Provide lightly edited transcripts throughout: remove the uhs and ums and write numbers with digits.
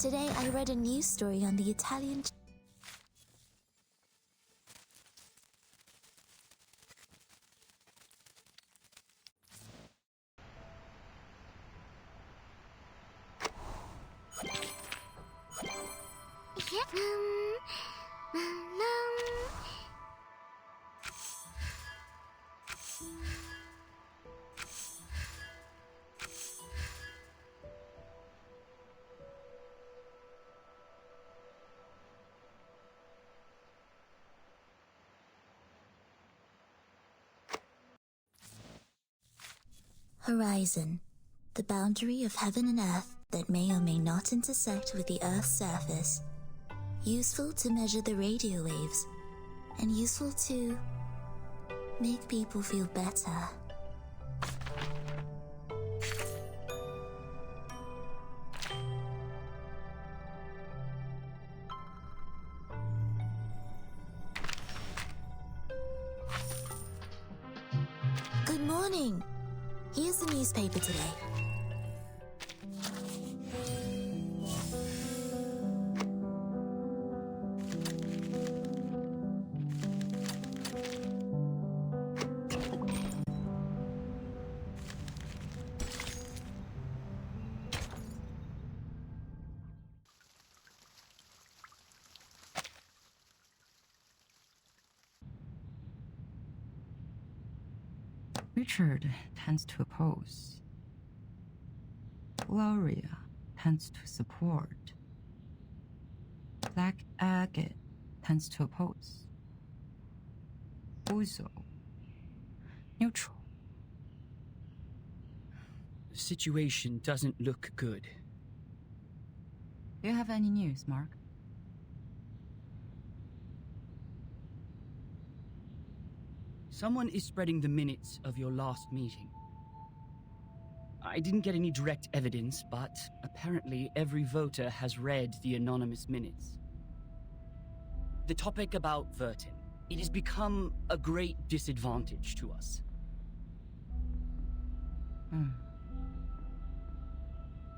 Today I read a news story on the Italian... Horizon, the boundary of heaven and earth that may or may not intersect with the Earth's surface. Useful to measure the radio waves, and useful to make people feel better. Good morning! Here's the newspaper today. Richard tends to oppose. Gloria tends to support. Black Agate tends to oppose. Uzo, neutral. The situation doesn't look good. Do you have any news, Mark? Someone is spreading the minutes of your last meeting. I didn't get any direct evidence, but apparently every voter has read the anonymous minutes. The topic about Vertin. It has become a great disadvantage to us.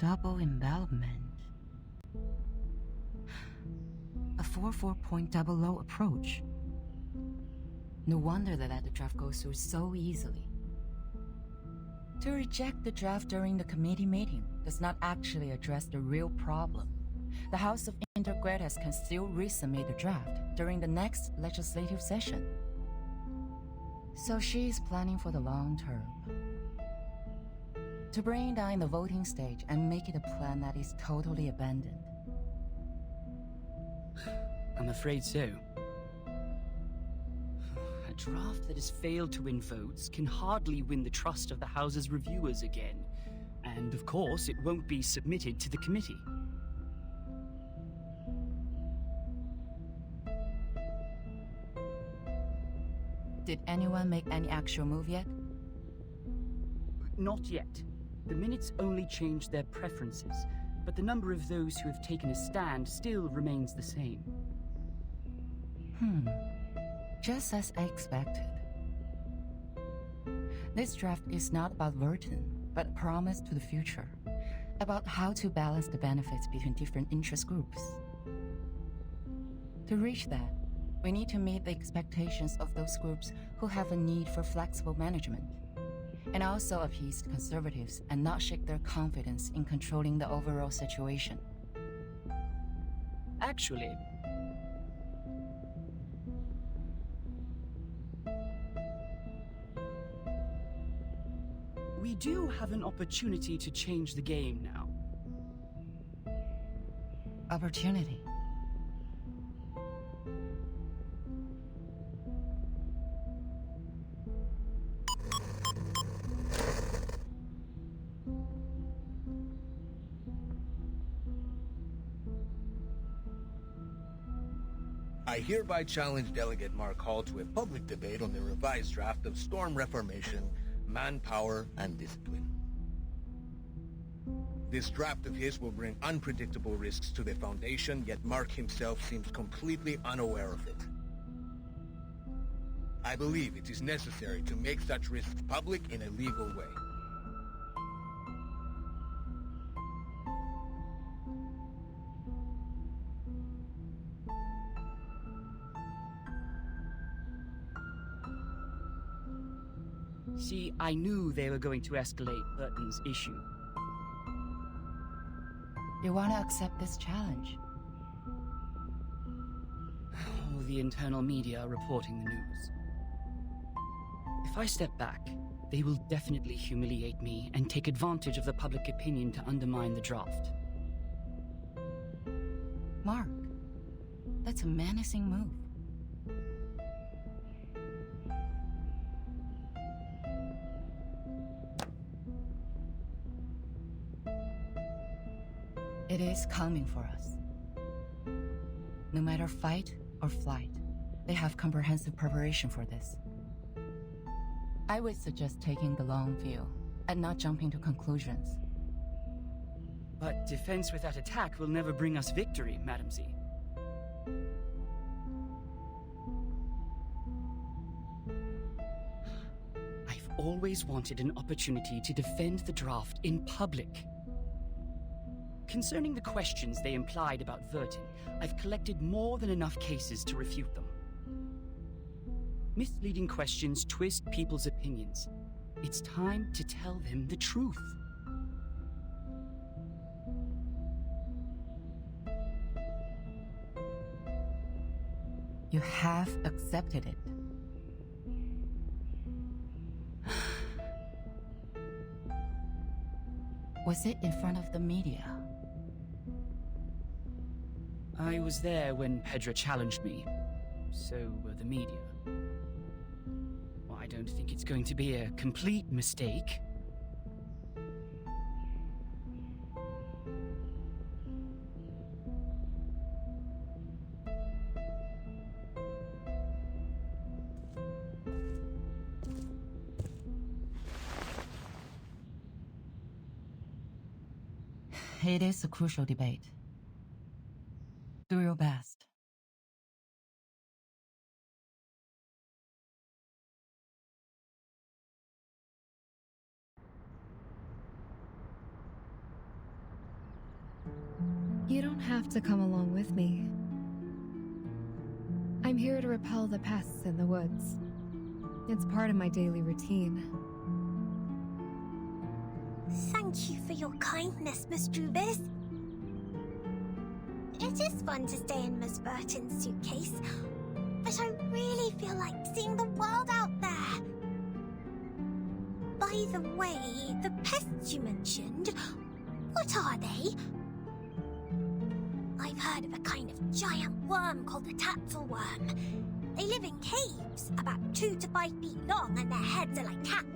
Double envelopment. A 4-4.00 approach. No wonder they let the draft go through so easily. To reject the draft during the committee meeting does not actually address the real problem. The House of Intergrades can still resubmit the draft during the next legislative session. So she is planning for the long term. To bring it down in the voting stage and make it a plan that is totally abandoned. I'm afraid so. A draft that has failed to win votes can hardly win the trust of the House's reviewers again. And of course, it won't be submitted to the committee. Did anyone make any actual move yet? Not yet. The minutes only changed their preferences, but the number of those who have taken a stand still remains the same. Just as I expected. This draft is not about Vertin, but a promise to the future, about how to balance the benefits between different interest groups. To reach that, we need to meet the expectations of those groups who have a need for flexible management, and also appease the conservatives and not shake their confidence in controlling the overall situation. Actually, we do have an opportunity to change the game now. Opportunity. I hereby challenge Delegate Mark Hall to a public debate on the revised draft of Storm Reformation, Manpower, and Discipline. This draft of his will bring unpredictable risks to the Foundation, yet Mark himself seems completely unaware of it. I believe it is necessary to make such risks public in a legal way. See, I knew they were going to escalate Burton's issue. You want to accept this challenge? All the internal media are reporting the news. If I step back, they will definitely humiliate me and take advantage of the public opinion to undermine the draft. Mark, that's a menacing move. It is coming for us. No matter fight or flight, they have comprehensive preparation for this. I would suggest taking the long view and not jumping to conclusions. But defense without attack will never bring us victory, Madam Z. I've always wanted an opportunity to defend the draft in public. Concerning the questions they implied about Vertin, I've collected more than enough cases to refute them. Misleading questions twist people's opinions. It's time to tell them the truth. You have accepted it. Was it in front of the media? I was there when Pedra challenged me. So were the media. Well, I don't think it's going to be a complete mistake. It is a crucial debate. Do your best. You don't have to come along with me. I'm here to repel the pests in the woods. It's part of my daily routine. Thank you for your kindness, Miss Druvis. It is fun to stay in Miss Burton's suitcase, but I really feel like seeing the world out there. By the way, the pests you mentioned, what are they? I've heard of a kind of giant worm called the tatzelworm. They live in caves, about 2 to 5 feet long, and their heads are like cats.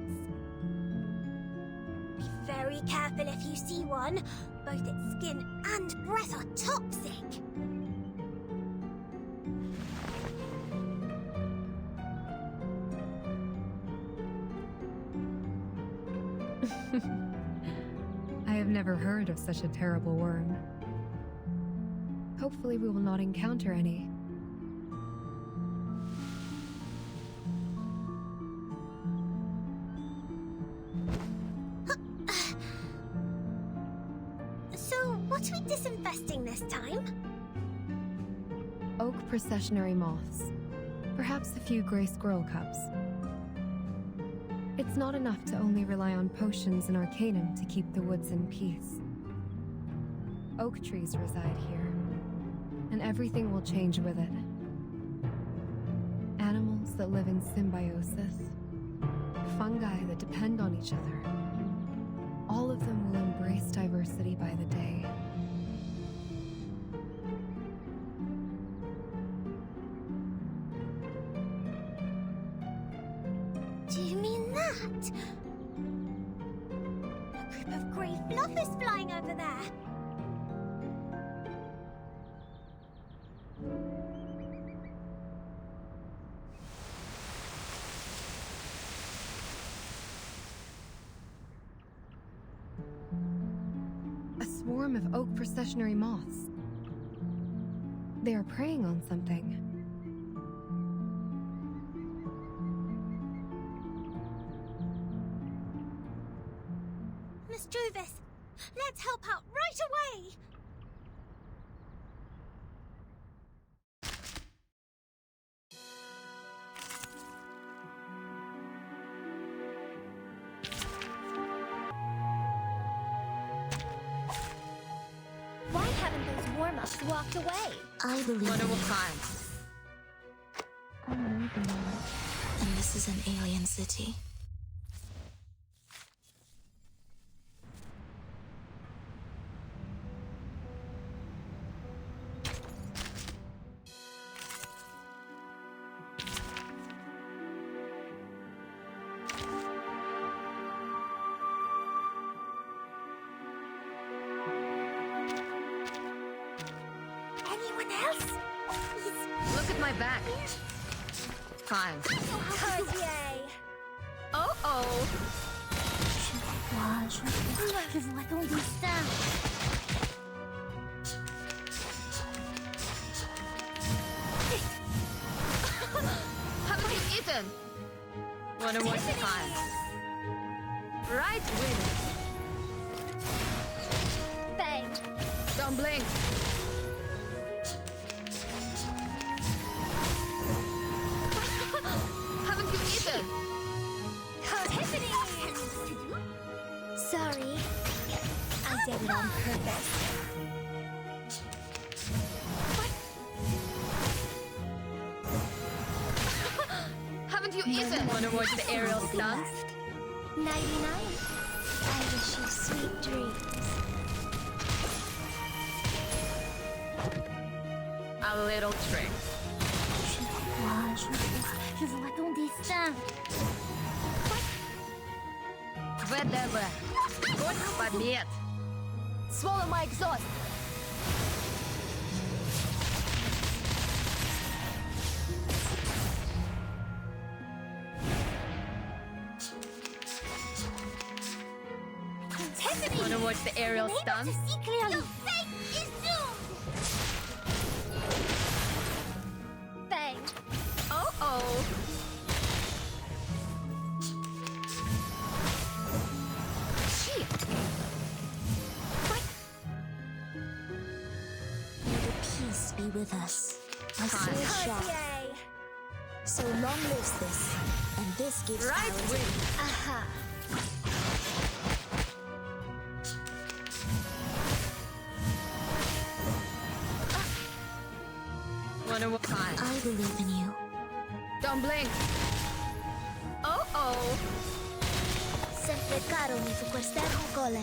Be very careful if you see one. Both its skin and breath are toxic. I have never heard of such a terrible worm. Hopefully we will not encounter any. So, what are we disinfesting this time? Oak processionary moths. Perhaps a few gray squirrel cubs. It's not enough to only rely on potions and arcanum to keep the woods in peace. Oak trees reside here, and everything will change with it. Animals that live in symbiosis, fungi that depend on each other. All of them will embrace diversity by the day. Do you mean that? A group of grey fluff is flying over there. A swarm of oak processionary moths. They are preying on something. Miss Druvis, let's help out right away! must walk away. I believe Wonder in what you. kind. And this is an alien city. Anyone else? Please. Look at my back. Fine. Cartier. Oh. Je vois ton destin. Haven't you eaten? Wonder what kind. Right win. Bang. Don't blink. Haven't you eaten? Tiffany. Sorry. I did it on purpose. Haven't you eaten? Wanna watch the aerial stunts? 99. I wish you sweet dreams. A little trick. Je vois ton destin. Whatever. Good побед. Swallow my exhaust. Tiffany! Wanna watch the aerial Unable stunts? to see clearly. Your fate is doomed! Bang. Oh. Shit. May the peace be with us. My Fine. sword sharp. Cartier. So long lives this, and this gives Right power to win. Aha. Wonder what kind. I believe in you. Don't blink. Oh. Sempre caro mi su quest'ermo cole.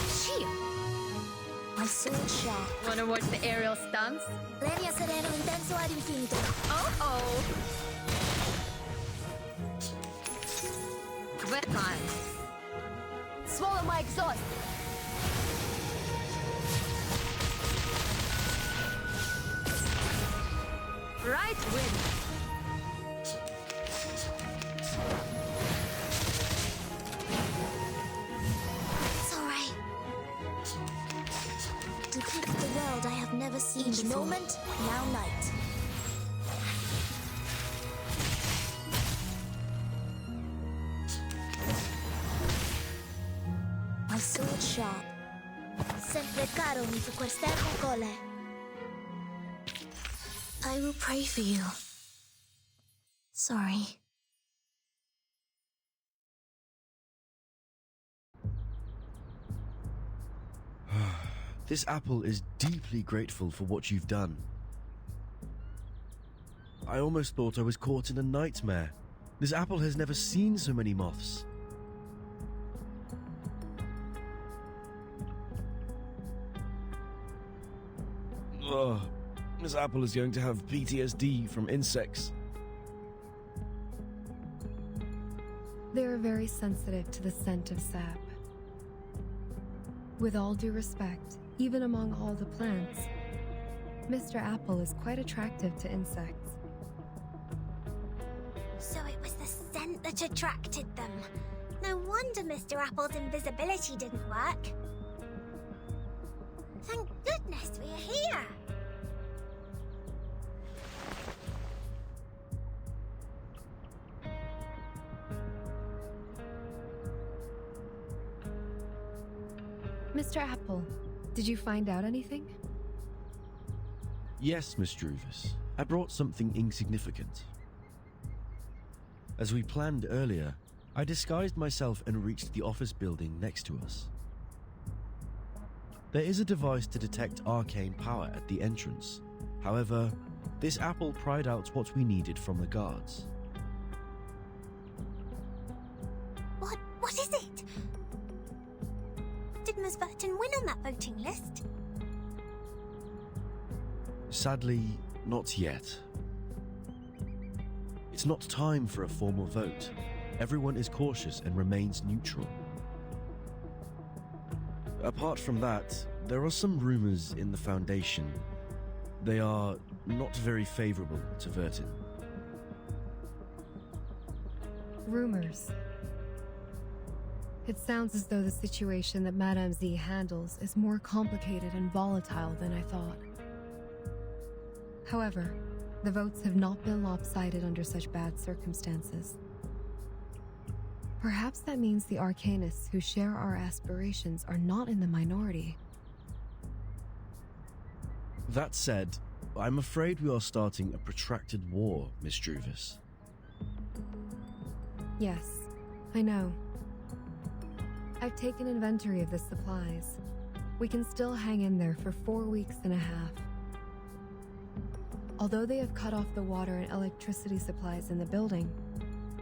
Shit. My sword sharp. Wanna watch the aerial stunts? Lenia sereno intenso ad infinito. Oh. What kind? Swallow my exhaust. Right win. It's alright. Depict the world I have never seen Each before. moment, now night. My sword sharp. Sempre caro mi su quest'ermo cole. I will pray for you. Sorry. This apple is deeply grateful for what you've done. I almost thought I was caught in a nightmare. This apple has never seen so many moths. Ugh, this apple is going to have PTSD from insects. They are very sensitive to the scent of sap. With all due respect, even among all the plants, Mr. Apple is quite attractive to insects. So it was the scent that attracted them. No wonder Mr. Apple's invisibility didn't work. Thank goodness we're here. Mr. Apple, did you find out anything? Yes, Miss Druvis. I brought something insignificant. As we planned earlier, I disguised myself and reached the office building next to us. There is a device to detect arcane power at the entrance. However, this apple pried out what we needed from the guards. What is it? Did Ms. Burton win on that voting list? Sadly, not yet. It's not time for a formal vote. Everyone is cautious and remains neutral. Apart from that, there are some rumors in the Foundation. They are not very favorable to Vertin. Rumors. It sounds as though the situation that Madame Z handles is more complicated and volatile than I thought. However, the votes have not been lopsided under such bad circumstances. Perhaps that means the Arcanists who share our aspirations are not in the minority. That said, I'm afraid we are starting a protracted war, Miss Druvis. Yes, I know. I've taken inventory of the supplies. We can still hang in there for 4 weeks and a half. Although they have cut off the water and electricity supplies in the building,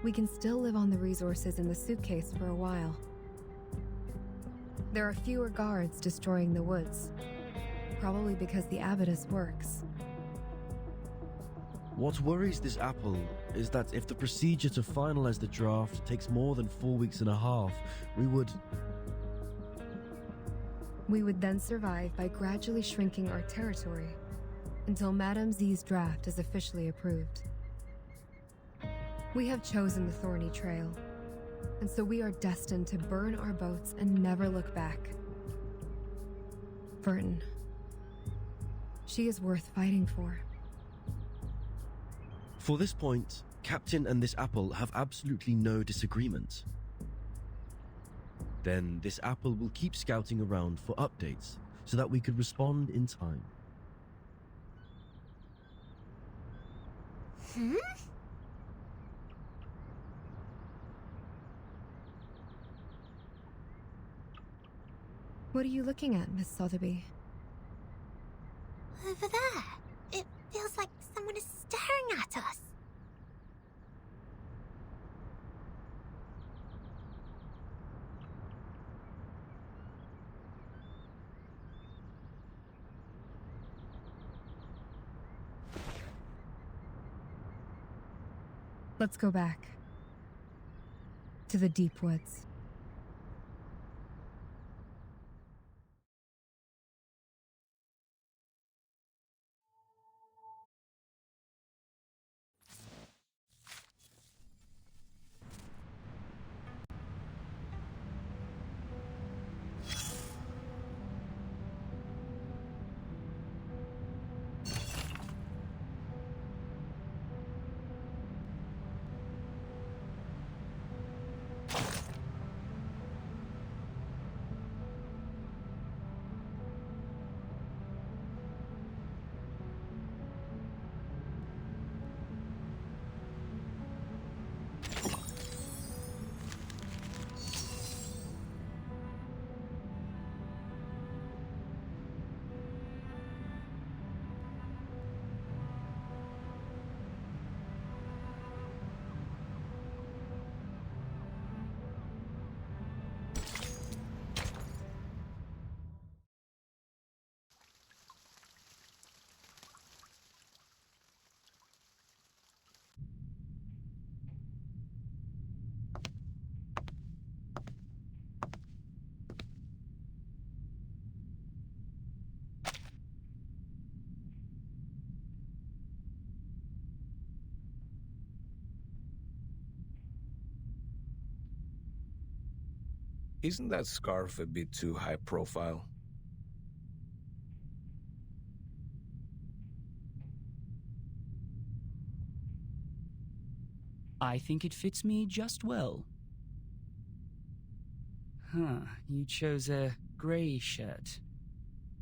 we can still live on the resources in the suitcase for a while. There are fewer guards destroying the woods, probably because the abattis works. What worries this apple is that if the procedure to finalize the draft takes more than 4 weeks and a half, we would then survive by gradually shrinking our territory until Madame Z's draft is officially approved. We have chosen the thorny trail, and so we are destined to burn our boats and never look back. Vertin. She is worth fighting for. For this point, Captain and this apple have absolutely no disagreement. Then this apple will keep scouting around for updates so that we could respond in time. What are you looking at, Miss Sotheby? Over there. It feels like someone is staring at us. Let's go back. To the deep woods. Isn't that scarf a bit too high profile? I think it fits me just well. You chose a grey shirt.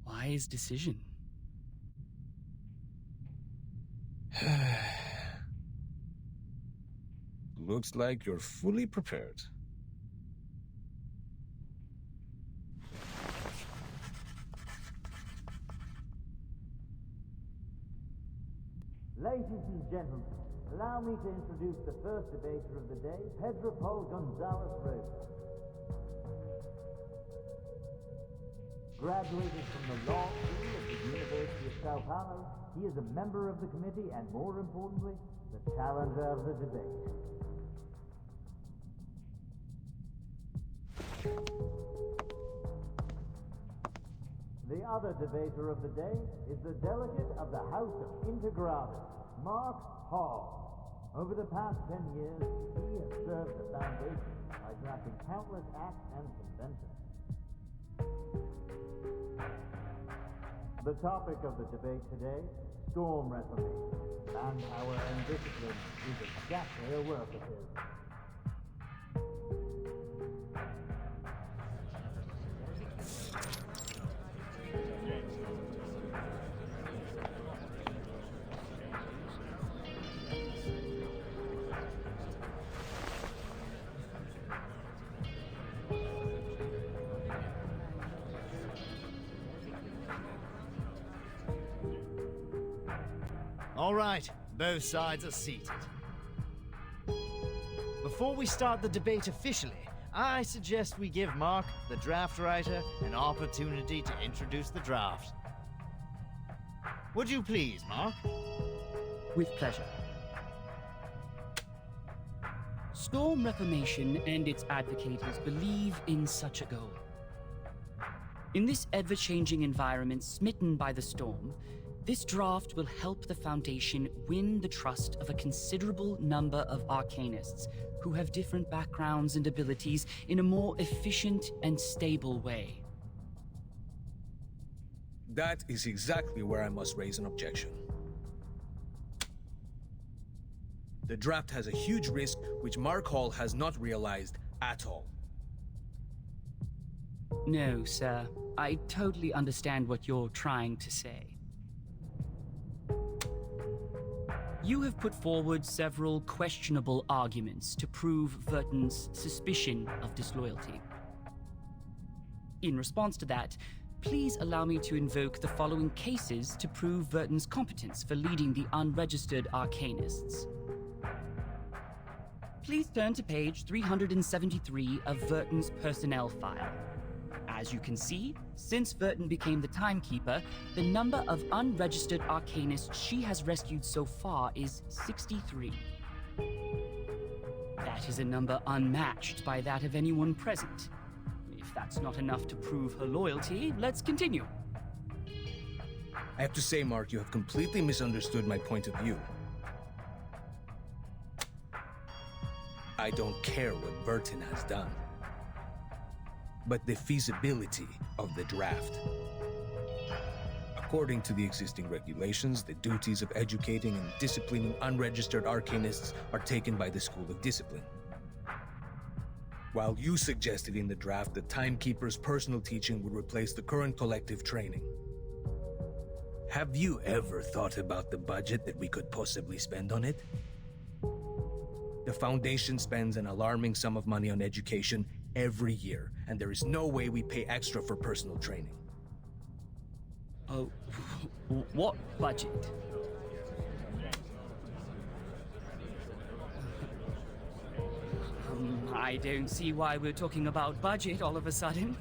Wise decision. Looks like you're fully prepared. Ladies and gentlemen, allow me to introduce the first debater of the day, Pedro Paul Gonzalez Rosa. Graduated from the Law School of the University of Sao Paulo, he is a member of the committee and, more importantly, the challenger of the debate. The other debater of the day is the delegate of the House of Integrados, Mark Hall. Over the past 10 years, he has served the Foundation by drafting countless acts and conventions. The topic of the debate today, storm reformation. Manpower and discipline is exactly a work of his. All right, both sides are seated. Before we start the debate officially, I suggest we give Mark, the draft writer, an opportunity to introduce the draft. Would you please, Mark? With pleasure. Storm Reformation and its advocates believe in such a goal. In this ever-changing environment smitten by the storm, this draft will help the Foundation win the trust of a considerable number of arcanists who have different backgrounds and abilities in a more efficient and stable way. That is exactly where I must raise an objection. The draft has a huge risk which Mark Hall has not realized at all. No, sir. I totally understand what you're trying to say. You have put forward several questionable arguments to prove Verton's suspicion of disloyalty. In response to that, please allow me to invoke the following cases to prove Verton's competence for leading the unregistered arcanists. Please turn to page 373 of Verton's personnel file. As you can see, since Verton became the timekeeper, the number of unregistered arcanists she has rescued so far is 63. That is a number unmatched by that of anyone present. If that's not enough to prove her loyalty, let's continue. I have to say, Mark, you have completely misunderstood my point of view. I don't care what Verton has done, but the feasibility of the draft. According to the existing regulations, the duties of educating and disciplining unregistered arcanists are taken by the School of Discipline. While you suggested in the draft that Timekeeper's personal teaching would replace the current collective training. Have you ever thought about the budget that we could possibly spend on it? The Foundation spends an alarming sum of money on education every year, and there is no way we pay extra for personal training. Oh, what budget? I don't see why we're talking about budget all of a sudden.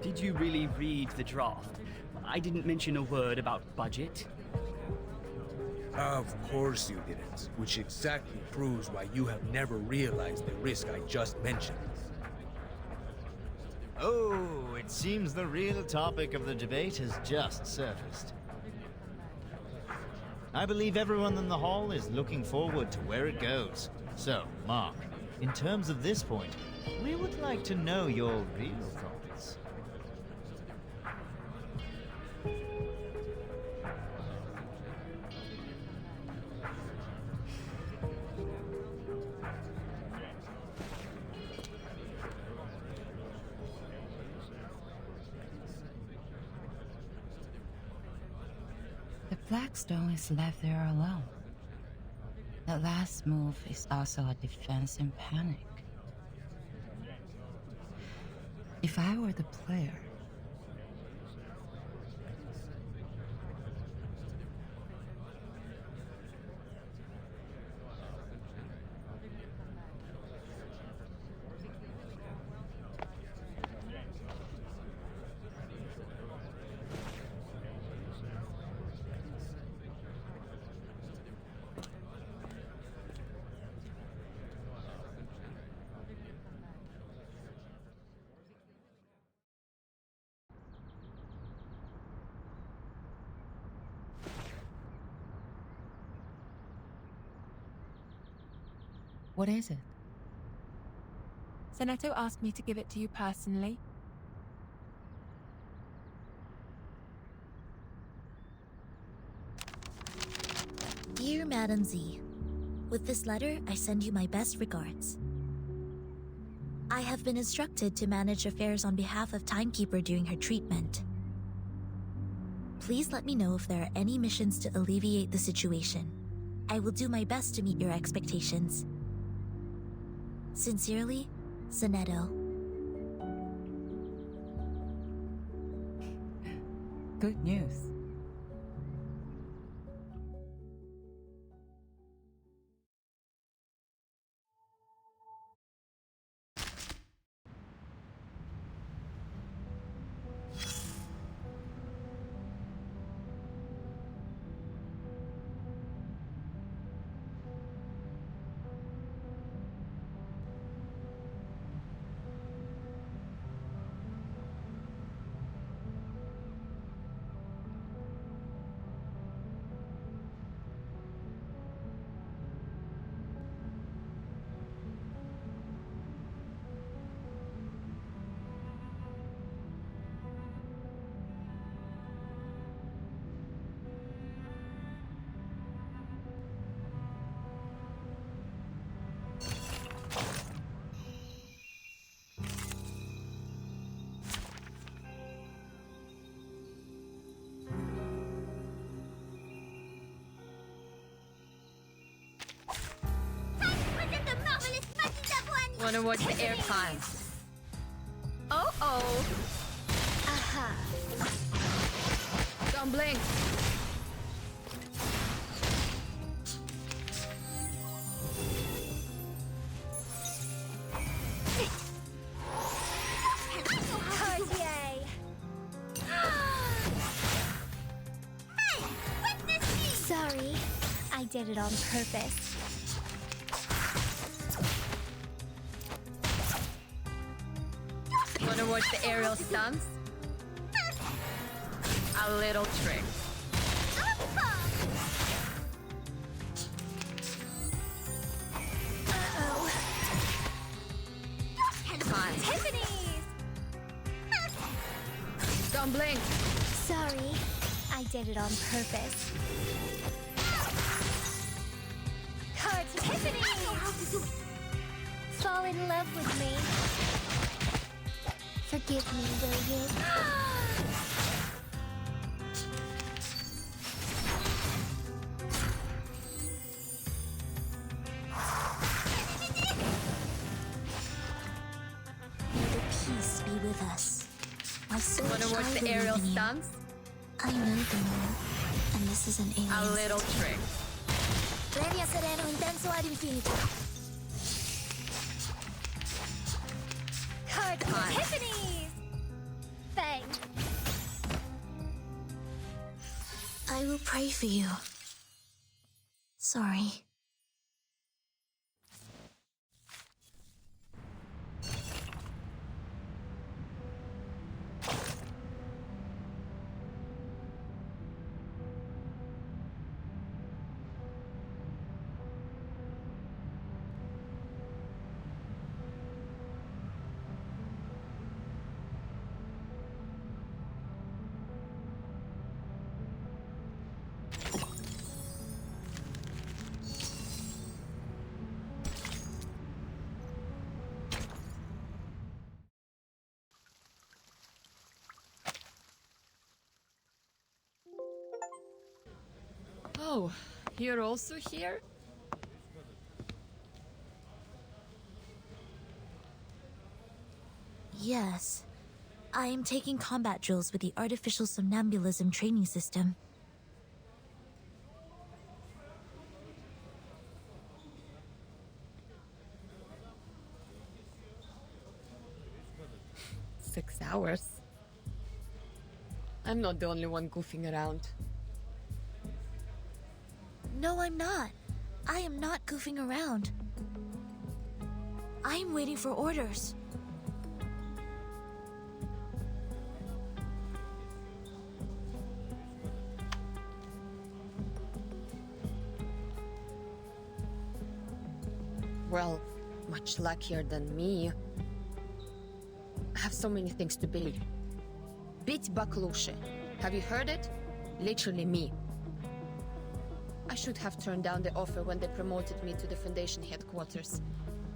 Did you really read the draft? I didn't mention a word about budget. Of course you didn't, which exactly proves why you have never realized the risk I just mentioned. Oh, it seems the real topic of the debate has just surfaced. I believe everyone in the hall is looking forward to where it goes. So, Mark, in terms of this point, we would like to know your real thoughts. The Blackstone is left there alone. That last move is also a defense in panic. If I were the player, what is it? Zeneto asked me to give it to you personally. Dear Madam Z, with this letter, I send you my best regards. I have been instructed to manage affairs on behalf of Timekeeper during her treatment. Please let me know if there are any missions to alleviate the situation. I will do my best to meet your expectations. Sincerely, Zeneto. Good news. Wanna watch the airtime? Oh. Aha. Don't blink. Cartier. Hey, witness me! Sorry, I did it on purpose. Wanna watch the aerial stunts? A little trick. Uh-oh. Fine. Tiffany's! Don't blink. Sorry, I did it on purpose. Cards Tiffany's! Fall in love with me. Forgive me, will you? May the peace be with us. My soul Wanna watch shall the believe aerial in you. stunts? I know the moon, and this is an alien. A little trick. Premio sereno intenso ad infinito. Cards Fine. Tiffany's! Thanks. I will pray for you. Sorry. Oh, you're also here? Yes. I am taking combat drills with the Artificial Somnambulism training system. Six hours. I'm not the only one goofing around. No, I'm not. I am not goofing around. I am waiting for orders. Well, much luckier than me. I have so many things to build. Bit Baklushe. Have you heard it? Literally me. I should have turned down the offer when they promoted me to the Foundation headquarters.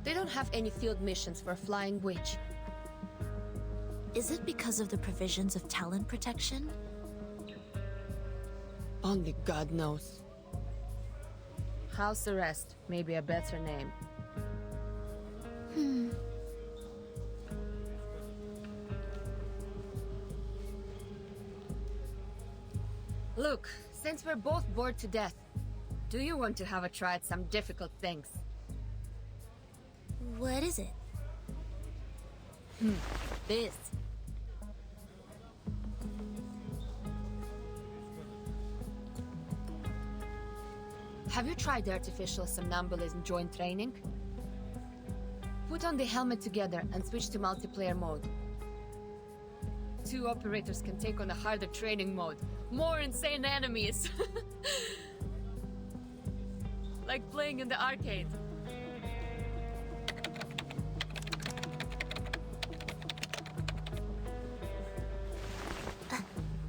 They don't have any field missions for a flying witch. Is it because of the provisions of talent protection? Only God knows. House arrest may be a better name. Look, since we're both bored to death, do you want to have a try at some difficult things? What is it? This. Have you tried the Artificial Somnambulism joint training? Put on the helmet together and switch to multiplayer mode. Two operators can take on a harder training mode. More insane enemies. Like playing in the arcade.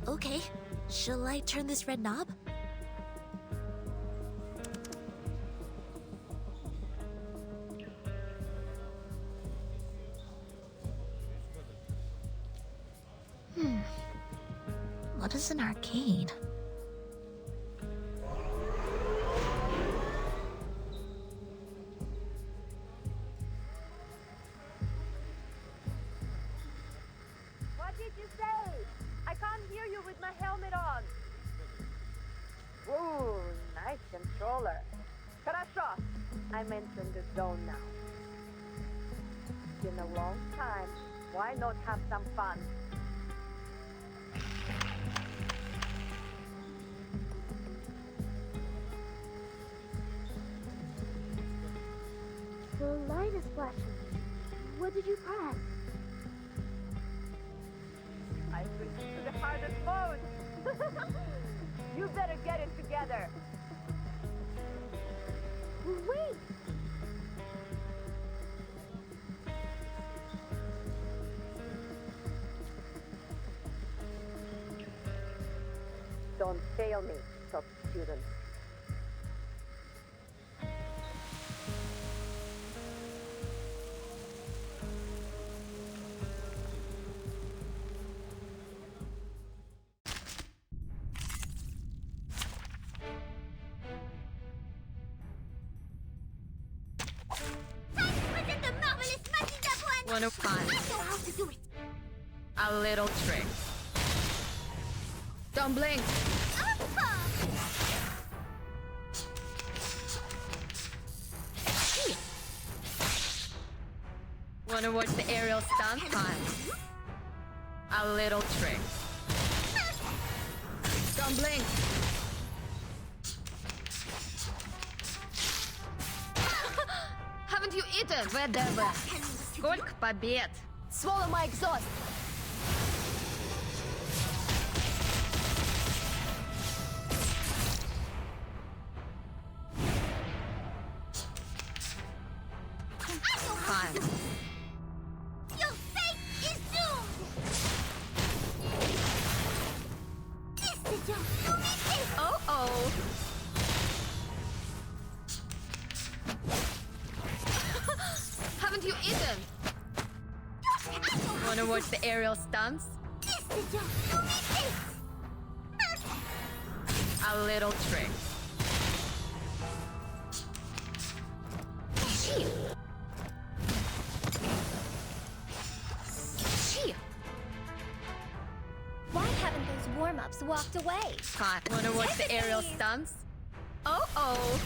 Okay. Shall I turn this red knob? What is an arcade? What did you say? I can't hear you with my helmet on. Ooh, nice controller. Хорошо. I'm entering the zone now. It's been a long time. Why not have some fun? The light is flashing. What did you press? I switched to the hardest mode. You better get it together. Wait! Don't fail me, top student. One of five. I know how to do it. A little trick. Don't blink. Wanna watch the aerial stunt time? A little trick. Don't blink. Haven't you eaten? Whatever. Сколько побед? Swallow my exhaust. Fine. Your fate is doomed. This is your fate. Oh. Haven't you eaten? Wanna watch the aerial stunts? This is your fate. A little trick. warm-ups walked away. Hot. Wanna watch the aerial stunts? Oh.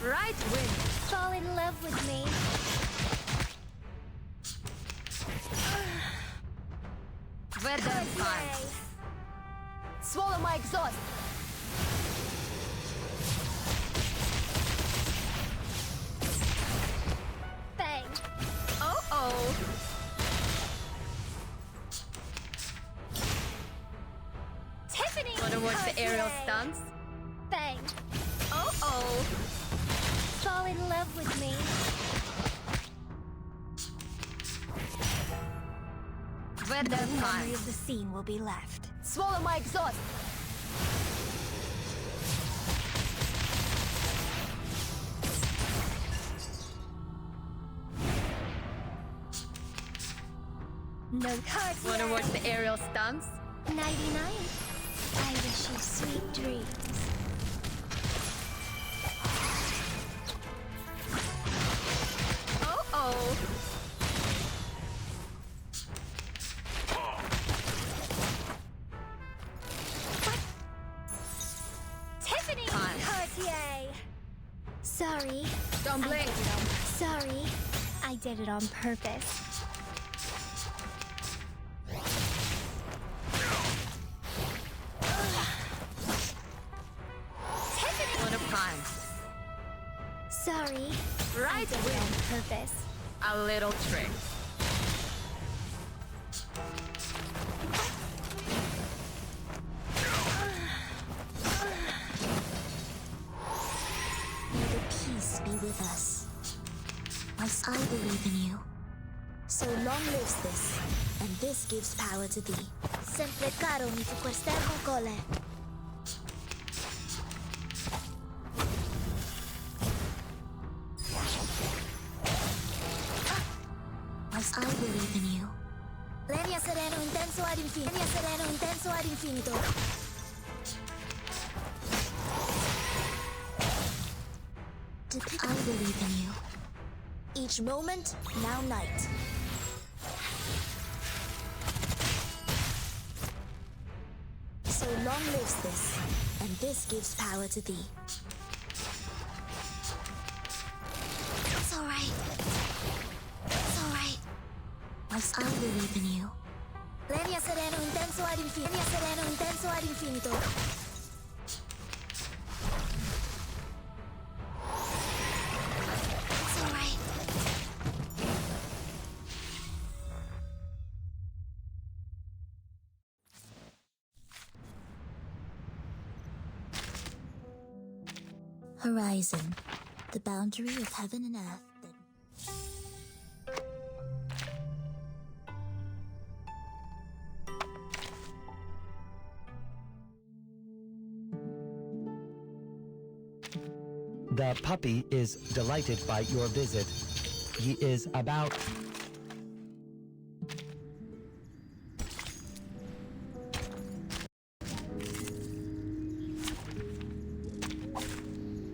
Right wing. Fall in love with me. Weather time. Swallow my exhaust. Bang. Oh. Tiffany! Wanna watch the aerial stunts? Bang. Oh. Fall in love with me. Weather No memory time. of the scene will be left. Swallow my exhaust. No cards. Wanna watch the aerial stunts? 99. I wish you sweet dreams. Oh. Tiffany! Time. Cartier! Sorry. Don't blink. Sorry. I did it on purpose. Tiffany! Wanna prime. Sorry. I Right did it wing. on purpose. A little trick. May the peace be with us. As I believe in you. So long lives this, and this gives power to thee. Sempre caro mi tu quest'ermo cole. As I believe in you. Lenia sereno intenso ad infinito. Lenia sereno intenso ad infinito. I believe in you. Each moment, now night. So long lives this, and this gives power to thee. It's alright. It's alright. As I believe in you. Lenia sereno intenso ad infinito. Lenia sereno intenso ad infinito. It's alright. Horizon, the boundary of heaven and earth. The puppy is delighted by your visit. He is about...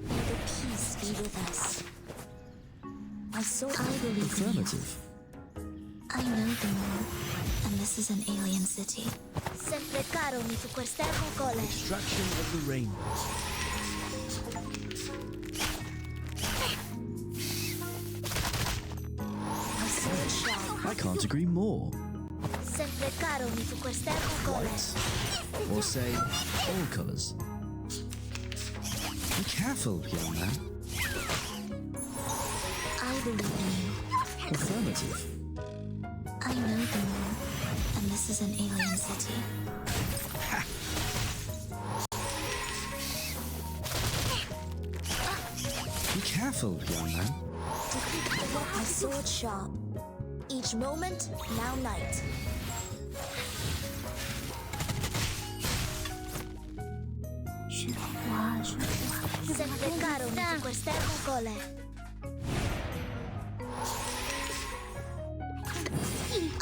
May the peace be with us. I believe in you. Affirmative. I know the moon, and this is an alien city. Sempre caro mi tu quest'ermo cole. Extraction of the rainbow. My sword sharp. I can't agree more. Sempre caro mi tu quest'ermo cole. White. Or say, all colors. Be careful, young man. I believe in you. Affirmative. I know the moon, and this is an alien city. Be careful, young man. My sword sharp. Each moment, now night. Sempre caro mi tu quest'ermo cole.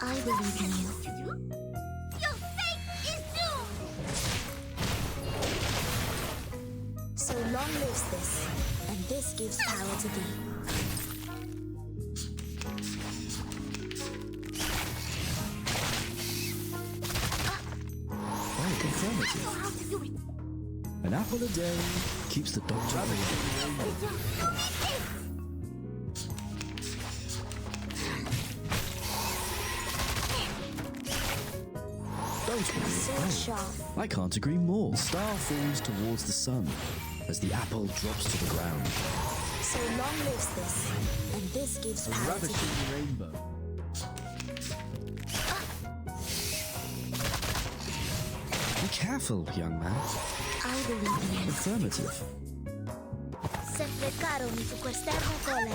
I believe in you. Your fate is doomed! So long lives this, and this gives power to thee. Affirmative. Know how to do it. An apple a day keeps the doctor away. Don't worry. Sword sharp. I can't agree more. The star falls towards the sun as the apple drops to the ground. So long lives this, and this gives A power to ravishing thee. rainbow. Be careful, young man. I believe in you. Affirmative. Sempre caro mi su quest'ermo cole.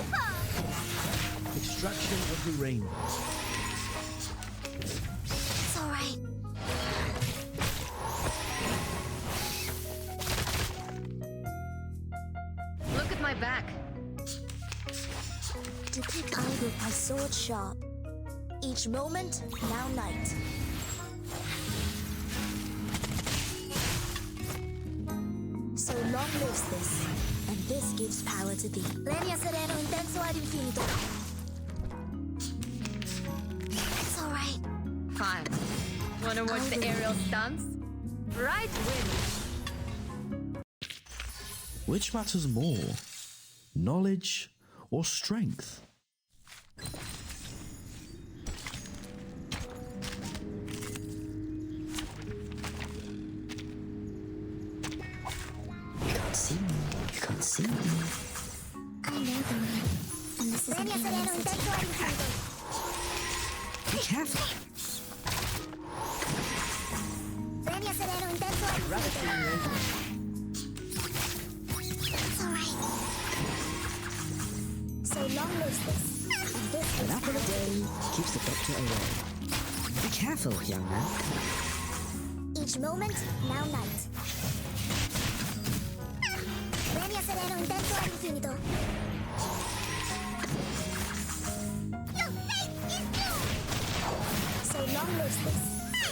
Extraction of the rainbow. It's alright. Look at my back. To keep I with my sword sharp. Each moment, now night. So long lives this, and this gives power to thee. Lenia sereno intenso ad infinito. It's alright. Fine. Wanna watch the aerial stunts? Right win. Which matters more, knowledge or strength? You can't see me. You can't see me. I know the way, and this is an Lenia sereno error. intenso ad infinito. Be careful. Lenia sereno intenso ad infinito. It's alright. So long lives this, and this An gives apple a power to day thee. keeps the doctor away. Be careful, young man. Each moment, now night. Lenia sereno intenso ad infinito. Your fate is due. So long lives this,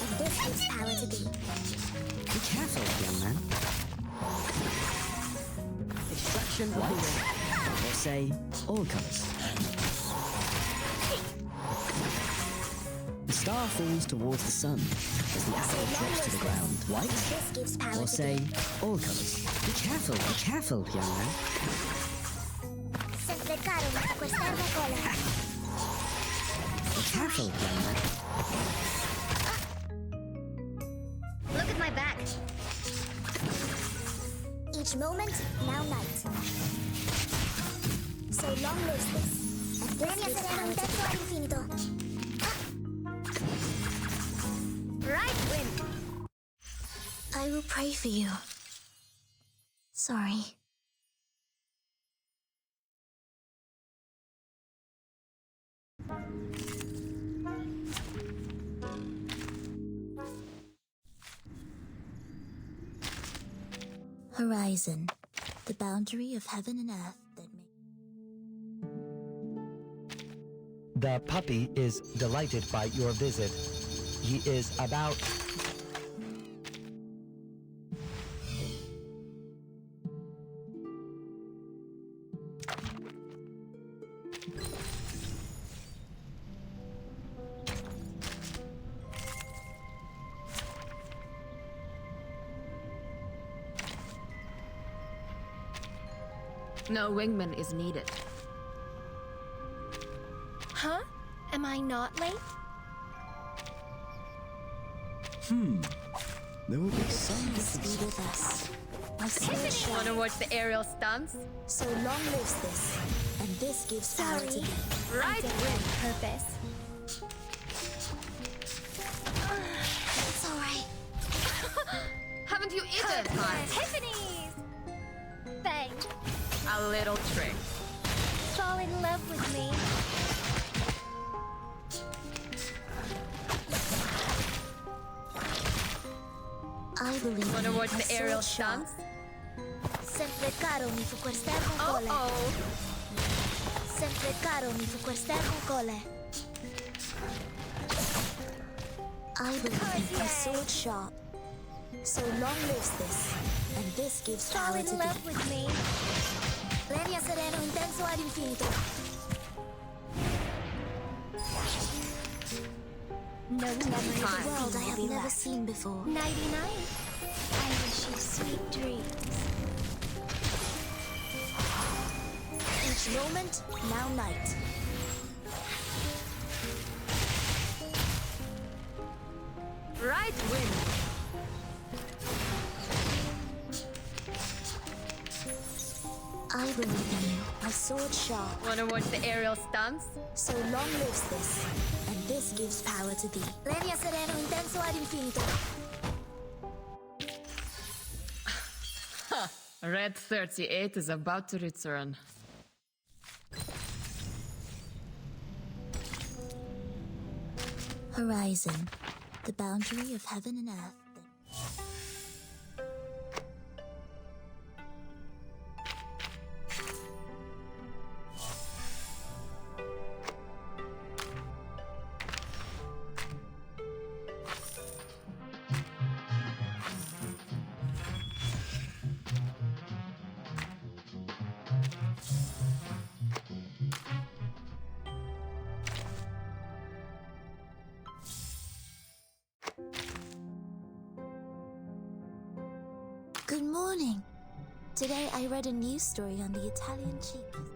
and this gives power to thee. Be careful, young man. Extraction of the rainbow. Or say, all colors. The star falls towards the sun as the apple drops to the ground. White. This gives power Or to say, thee. all colors. Be careful, young man. Sempre caro mi su quest'ermo cole. Be careful, young man. Look at my back. Each moment, now night. So long lives this, and this Lenia gives sereno power to intenso thee. ad infinito. Right win. I will pray for you. Sorry. Horizon, the boundary of heaven and earth that may. The puppy is delighted by your visit. He is about... No wingman is needed. Huh? Am I not late? There will be some Peace be with us. My sword Wanna shall. watch the aerial stunts? So long lives this, and this gives power to Sorry. thee. Right win. Purpose. It's alright. Haven't you eaten? Tiffany's! Thanks. A little trick. Fall in love with me. I believe Wanna in watch my the aerial sword shall. stunts? Sempre caro mi su quest'ermo cole. Oh. Sempre caro mi su quest'ermo cole. I believe in my Yay. sword sharp. So long lives this, and this gives Fall power in to love thee. with me. Lenia sereno intenso ad infinito. No memory of a world I have never seen before. Nighty-night. I wish you sweet dreams. Each moment, now night. Right win. I believe in you, my sword sharp. Wanna watch the aerial stunts? So long lives this, and this gives power to thee. Legna sereno intenso ad infinito. Red 38 is about to return. Horizon, the boundary of heaven and earth. Good morning. Today I read a news story on the Italian cheek.